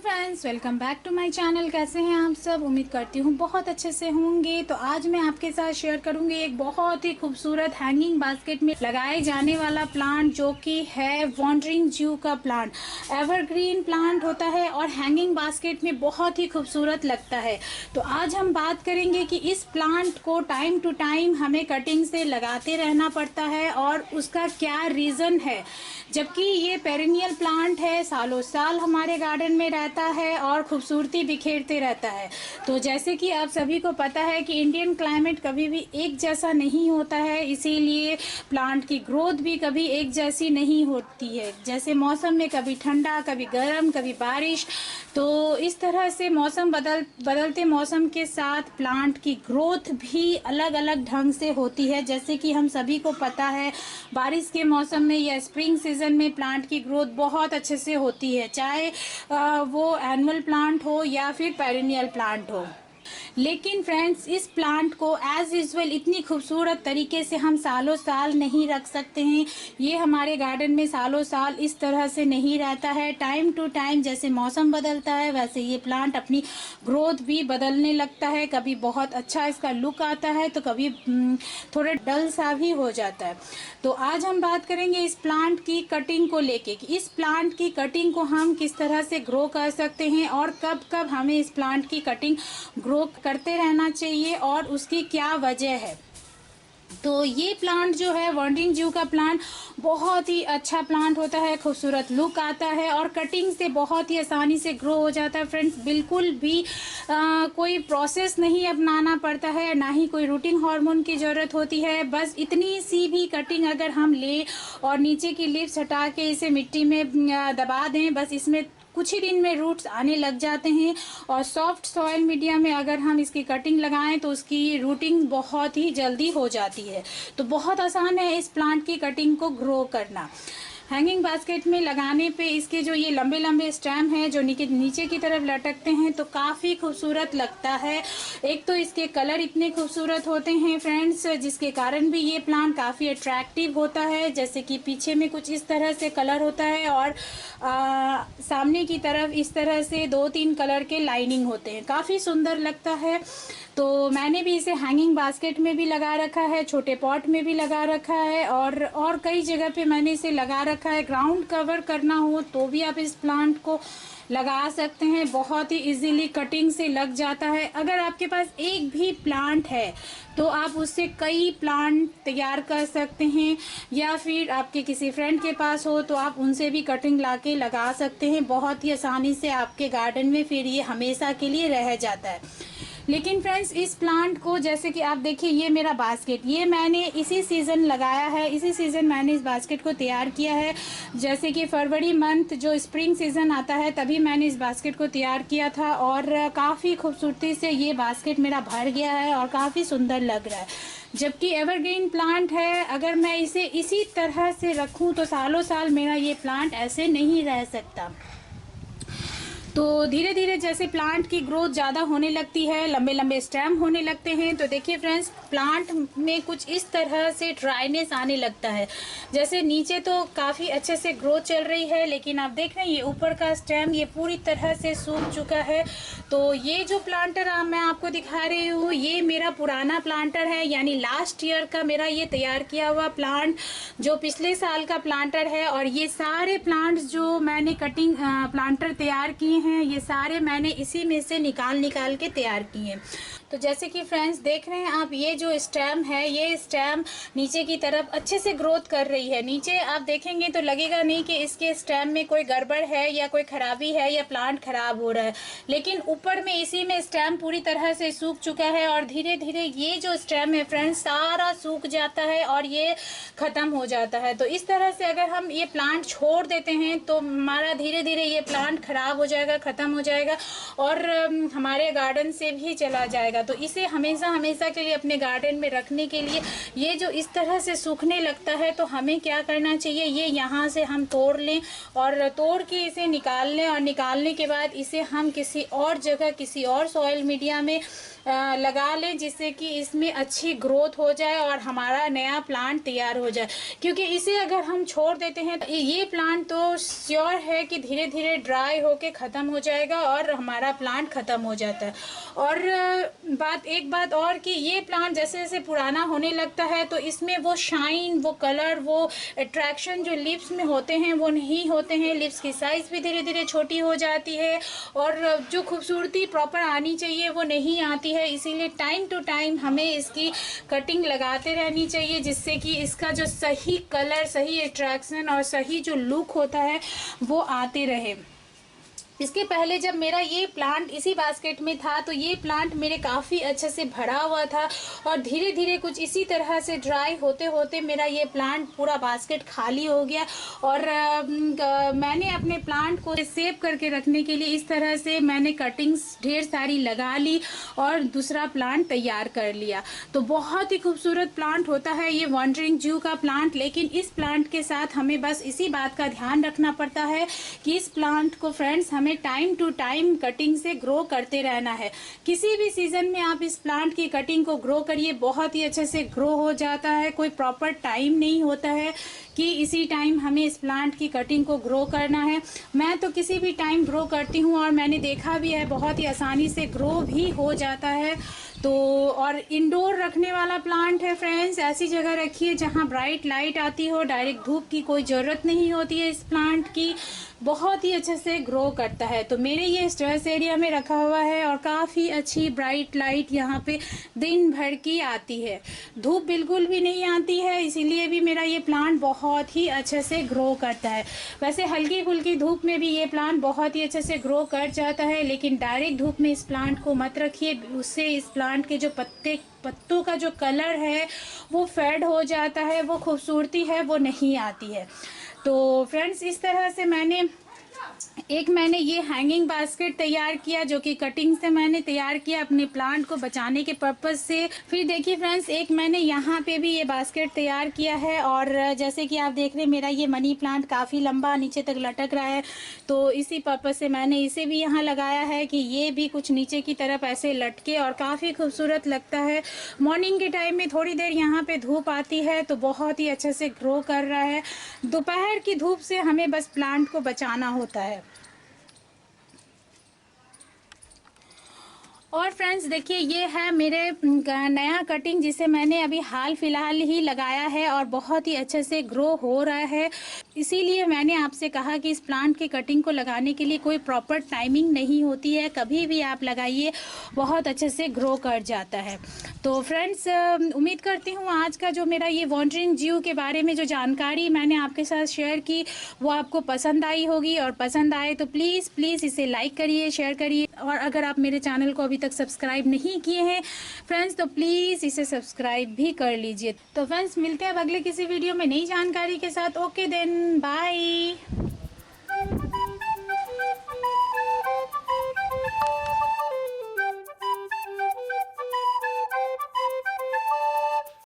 Friends, welcome back to my channel. कैसे हैं आप सब? उम्मीद करती हूँ बहुत अच्छे से होंगे। तो आज मैं आपके साथ शेयर करूंगी एक बहुत ही खूबसूरत हैंगिंग बास्केट में लगाए जाने वाला प्लांट, जो कि है वॉन्डरिंग जू का प्लांट। एवरग्रीन प्लांट होता है और हैंगिंग बास्केट में बहुत ही खूबसूरत लगता है। तो आज हम बात करेंगे कि इस प्लांट को टाइम टू टाइम हमें कटिंग से लगाते रहना पड़ता है और उसका क्या रीज़न है। जबकि ये पेरिनियल प्लांट है, सालों साल हमारे गार्डन में रहता है और खूबसूरती बिखेरते रहता है। तो जैसे कि आप सभी को पता है कि इंडियन क्लाइमेट कभी भी एक जैसा नहीं होता है, इसीलिए प्लांट की ग्रोथ भी कभी एक जैसी नहीं होती है। जैसे मौसम में कभी ठंडा, कभी गर्म, कभी बारिश, तो इस तरह से मौसम बदलते मौसम के साथ प्लांट की ग्रोथ भी अलग अलग ढंग से होती है। जैसे कि हम सभी को पता है, बारिश के मौसम में या स्प्रिंग सीजन में प्लांट की ग्रोथ बहुत अच्छे से होती है, चाहे वो एनुअल प्लांट हो या फिर पेरिनियल प्लांट हो। लेकिन फ्रेंड्स, इस प्लांट को एज यूजुअल इतनी खूबसूरत तरीके से हम सालों साल नहीं रख सकते हैं। ये हमारे गार्डन में सालों साल इस तरह से नहीं रहता है। टाइम टू टाइम जैसे मौसम बदलता है वैसे ये प्लांट अपनी ग्रोथ भी बदलने लगता है। कभी बहुत अच्छा इसका लुक आता है तो कभी थोड़ा डल सा भी हो जाता है। तो आज हम बात करेंगे इस प्लांट की कटिंग को लेके कि इस प्लांट की कटिंग को हम किस तरह से ग्रो कर सकते हैं और कब कब हमें इस प्लांट की कटिंग ग्रो करते रहना चाहिए और उसकी क्या वजह है। तो ये प्लांट जो है वॉन्डरिंग जू का प्लांट बहुत ही अच्छा प्लांट होता है, खूबसूरत लुक आता है और कटिंग से बहुत ही आसानी से ग्रो हो जाता है। फ्रेंड्स, बिल्कुल भी कोई प्रोसेस नहीं अपनाना पड़ता है, ना ही कोई रूटिंग हार्मोन की ज़रूरत होती है। बस इतनी सी भी कटिंग अगर हम ले और नीचे की लीव्स हटा के इसे मिट्टी में दबा दें, बस इसमें कुछ ही दिन में रूट्स आने लग जाते हैं। और सॉफ्ट सॉइल मीडिया में अगर हम इसकी कटिंग लगाएं तो उसकी रूटिंग बहुत ही जल्दी हो जाती है। तो बहुत आसान है इस प्लांट की कटिंग को ग्रो करना। हैंगिंग बास्केट में लगाने पे इसके जो ये लंबे लंबे स्टेम हैं जो नीचे की तरफ लटकते हैं तो काफ़ी खूबसूरत लगता है। एक तो इसके कलर इतने खूबसूरत होते हैं फ्रेंड्स, जिसके कारण भी ये प्लांट काफ़ी अट्रैक्टिव होता है। जैसे कि पीछे में कुछ इस तरह से कलर होता है और सामने की तरफ इस तरह से 2-3 कलर के लाइनिंग होते हैं, काफ़ी सुंदर लगता है। तो मैंने भी इसे हैंगिंग बास्केट में भी लगा रखा है, छोटे पॉट में भी लगा रखा है और कई जगह पे मैंने इसे लगा रखा है। ग्राउंड कवर करना हो तो भी आप इस प्लांट को लगा सकते हैं, बहुत ही इजीली कटिंग से लग जाता है। अगर आपके पास एक भी प्लांट है तो आप उससे कई प्लांट तैयार कर सकते हैं, या फिर आपके किसी फ्रेंड के पास हो तो आप उनसे भी कटिंग लाके लगा सकते हैं। बहुत ही आसानी से आपके गार्डन में फिर ये हमेशा के लिए रह जाता है। लेकिन फ्रेंड्स, इस प्लांट को जैसे कि आप देखिए, ये मेरा बास्केट, ये मैंने इसी सीज़न लगाया है, इसी सीज़न मैंने इस बास्केट को तैयार किया है। जैसे कि फरवरी मंथ जो स्प्रिंग सीज़न आता है तभी मैंने इस बास्केट को तैयार किया था और काफ़ी खूबसूरती से ये बास्केट मेरा भर गया है और काफ़ी सुंदर लग रहा है। जबकि एवरग्रीन प्लांट है, अगर मैं इसे इसी तरह से रखूँ तो सालों साल मेरा ये प्लांट ऐसे नहीं रह सकता। तो धीरे धीरे जैसे प्लांट की ग्रोथ ज़्यादा होने लगती है, लंबे लंबे स्टेम होने लगते हैं, तो देखिए फ्रेंड्स, प्लांट में कुछ इस तरह से ड्राइनेस आने लगता है। जैसे नीचे तो काफ़ी अच्छे से ग्रोथ चल रही है, लेकिन आप देख रहे हैं ये ऊपर का स्टेम ये पूरी तरह से सूख चुका है। तो ये जो प्लांटर मैं आपको दिखा रही हूँ, ये मेरा पुराना प्लांटर है, यानी लास्ट ईयर का मेरा ये तैयार किया हुआ प्लांट, जो पिछले साल का प्लांटर है। और ये सारे प्लांट्स जो मैंने कटिंग प्लांटर तैयार किए हैं, ये सारे मैंने इसी में से निकाल के तैयार किए हैं। तो जैसे कि फ्रेंड्स देख रहे हैं आप, ये जो स्टेम है, ये स्टेम नीचे की तरफ अच्छे से ग्रोथ कर रही है। नीचे आप देखेंगे तो लगेगा नहीं कि इसके स्टेम में कोई गड़बड़ है या कोई खराबी है या प्लांट खराब हो रहा है, लेकिन ऊपर में इसी में स्टेम पूरी तरह से सूख चुका है और धीरे धीरे ये जो स्टेम है फ्रेंड्स सारा सूख जाता है और ये ख़त्म हो जाता है। तो इस तरह से अगर हम ये प्लांट छोड़ देते हैं तो हमारा धीरे धीरे ये प्लांट खराब हो जाएगा, ख़त्म हो जाएगा और हमारे गार्डन से भी चला जाएगा। जाएगा। तो इसे हमेशा हमेशा के लिए अपने गार्डन में रखने के लिए, ये जो इस तरह से सूखने लगता है तो हमें क्या करना चाहिए, ये यहाँ से हम तोड़ लें और तोड़ के इसे निकाल लें, और निकालने के बाद इसे हम किसी और जगह, किसी और सॉइल मीडिया में लगा लें, जिससे कि इसमें अच्छी ग्रोथ हो जाए और हमारा नया प्लांट तैयार हो जाए। क्योंकि इसे अगर हम छोड़ देते हैं तो ये प्लांट तो श्योर है कि धीरे धीरे ड्राई होके ख़त्म हो जाएगा और हमारा प्लांट ख़त्म हो जाता है। और एक बात और कि ये प्लांट जैसे जैसे पुराना होने लगता है तो इसमें वो शाइन, वो कलर, वो अट्रैक्शन जो लिप्स में होते हैं वो नहीं होते हैं। लिप्स की साइज़ भी धीरे धीरे छोटी हो जाती है और जो खूबसूरती प्रॉपर आनी चाहिए वो नहीं आती है। इसीलिए टाइम टू टाइम हमें इसकी कटिंग लगाते रहनी चाहिए, जिससे कि इसका जो सही कलर, सही अट्रैक्शन और सही जो लुक होता है वो आते रहे। इसके पहले जब मेरा ये प्लांट इसी बास्केट में था तो ये प्लांट मेरे काफ़ी अच्छे से भरा हुआ था और धीरे धीरे कुछ इसी तरह से ड्राई होते होते मेरा ये प्लांट पूरा बास्केट खाली हो गया। और मैंने अपने प्लांट को सेव करके रखने के लिए इस तरह से मैंने कटिंग्स ढेर सारी लगा ली और दूसरा प्लांट तैयार कर लिया। तो बहुत ही खूबसूरत प्लांट होता है ये वॉन्डरिंग जू का प्लांट। लेकिन इस प्लांट के साथ हमें बस इसी बात का ध्यान रखना पड़ता है कि इस प्लांट को फ्रेंड्स हमें टाइम टू टाइम कटिंग से ग्रो करते रहना है। किसी भी सीजन में आप इस प्लांट की कटिंग को ग्रो करिए, बहुत ही अच्छे से ग्रो हो जाता है। कोई प्रॉपर टाइम नहीं होता है कि इसी टाइम हमें इस प्लांट की कटिंग को ग्रो करना है। मैं तो किसी भी टाइम ग्रो करती हूँ और मैंने देखा भी है बहुत ही आसानी से ग्रो भी हो जाता है। तो और इंडोर रखने वाला प्लांट है फ्रेंड्स, ऐसी जगह रखिए जहाँ ब्राइट लाइट आती हो, डायरेक्ट धूप की कोई ज़रूरत नहीं होती है इस प्लांट की, बहुत ही अच्छे से ग्रो करता है। तो मेरे ये स्ट्रेस एरिया में रखा हुआ है और काफ़ी अच्छी ब्राइट लाइट यहाँ पे दिन भर की आती है, धूप बिल्कुल भी नहीं आती है, इसीलिए भी मेरा ये प्लांट बहुत ही अच्छे से ग्रो करता है। वैसे हल्की फुल्की धूप में भी ये प्लांट बहुत ही अच्छे से ग्रो कर जाता है, लेकिन डायरेक्ट धूप में इस प्लांट को मत रखिए, उससे इस प्लांट के जो पत्तों का जो कलर है वो फेड हो जाता है, वो खूबसूरती है वो नहीं आती है। तो फ्रेंड्स इस तरह से मैंने ये हैंगिंग बास्केट तैयार किया, जो कि कटिंग से मैंने तैयार किया अपने प्लांट को बचाने के पर्पज़ से। फिर देखिए फ्रेंड्स, एक मैंने यहाँ पे भी ये बास्केट तैयार किया है और जैसे कि आप देख रहे हैं मेरा ये मनी प्लांट काफ़ी लंबा नीचे तक लटक रहा है, तो इसी पर्पज़ से मैंने इसे भी यहाँ लगाया है कि ये भी कुछ नीचे की तरफ ऐसे लटके और काफ़ी खूबसूरत लगता है। मॉर्निंग के टाइम में थोड़ी देर यहाँ पे धूप आती है तो बहुत ही अच्छे से ग्रो कर रहा है। दोपहर की धूप से हमें बस प्लांट को बचाना होता है। और फ्रेंड्स देखिए, ये है मेरे नया कटिंग जिसे मैंने अभी हाल फिलहाल ही लगाया है और बहुत ही अच्छे से ग्रो हो रहा है। इसीलिए मैंने आपसे कहा कि इस प्लांट की कटिंग को लगाने के लिए कोई प्रॉपर टाइमिंग नहीं होती है, कभी भी आप लगाइए बहुत अच्छे से ग्रो कर जाता है। तो फ्रेंड्स उम्मीद करती हूँ आज का जो मेरा ये वॉन्डरिंग जू के बारे में जो जानकारी मैंने आपके साथ शेयर की वो आपको पसंद आई होगी, और पसंद आए तो प्लीज़ प्लीज़ इसे लाइक करिए, शेयर करिए, और अगर आप मेरे चैनल को अभी तक सब्सक्राइब नहीं किए हैं फ्रेंड्स तो प्लीज़ इसे सब्सक्राइब भी कर लीजिए। तो फ्रेंड्स मिलते हैं अब अगले किसी वीडियो में नई जानकारी के साथ। Okay then, bye.